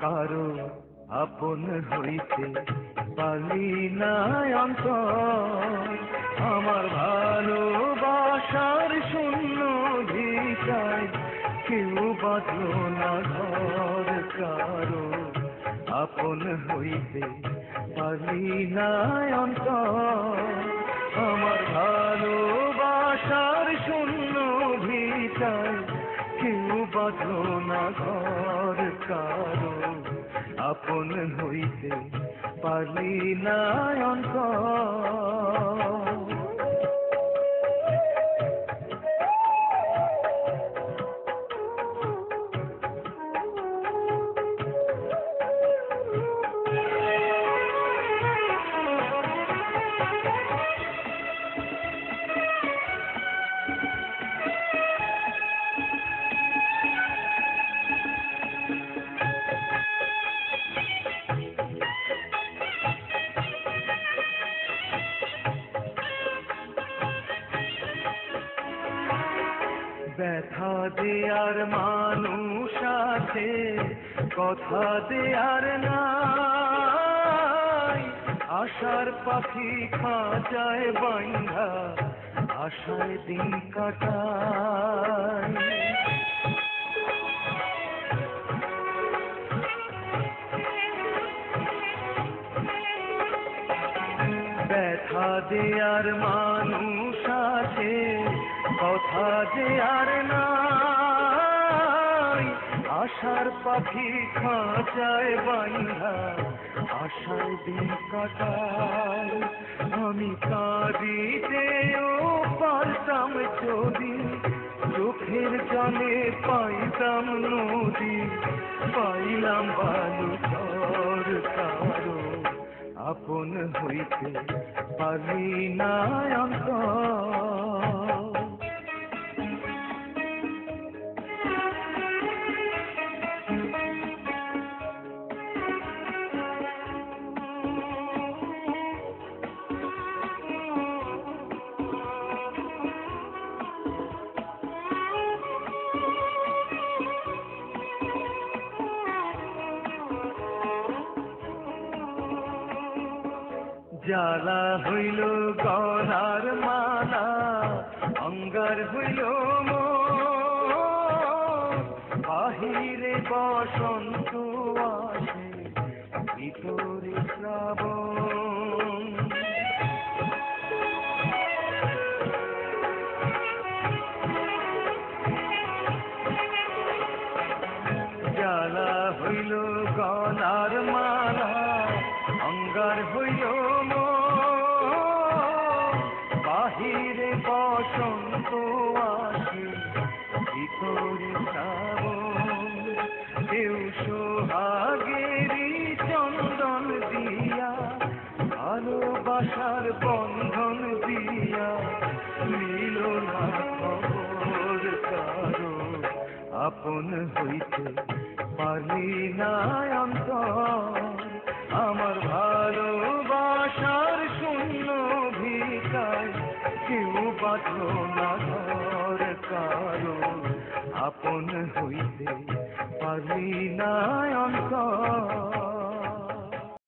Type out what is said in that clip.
কারো আপন হইতে পারলি না অন্তর, আমার ভালোবাসার শূন্য ভিটায় কেউ বাঁধলো না ঘর। কারো আপন হইতে পারলি না অন্তর, আমার ভালোবাসার শূন্য ভিটায় কেউ বাঁধলো না ঘর। কারো আপন হইতে পারলি না অন্তর। ব্যথা দেয়ার মানুষ আছে, কথা দেয়ার নাই। আশার পাখি খাঁচায় বাইন্ধা আশায় দিন কাটায়। ব্যথা দেয়ার মানুষ আছে, কথা দেয়ার নাই। আশার পাখি খাঁচায় বাইন্ধা আশায় দিন কাটায়। আমি কাঁদিতেও পারতাম যদি, চোখের জলে পাইতাম নদী, পাইলাম বালু চর। কারো আপন হইতে পারলি না অন্তর। জ্বালা হইল গলার মালা, অঙ্গার হইল মন। বাহিরে বসন্ত আসে, ভিতরে শ্রাবণ। জ্বালা হইল গলার মালা, অঙ্গার হইল বাহিরে বসন্ত আসে, ভিতরে শ্রাবণ। কেউ সোহাগেরই চন্দন দিয়া, ভালোবাসার বন্ধন দিয়া নিল না খবর। কারো আপন হইতে পারলি না অন্তর, আমার ভালোবাসার শূন্য ভিটায় কেউ বাঁধলো না ঘর। কারো আপন হইতে পারলি না অন্তর।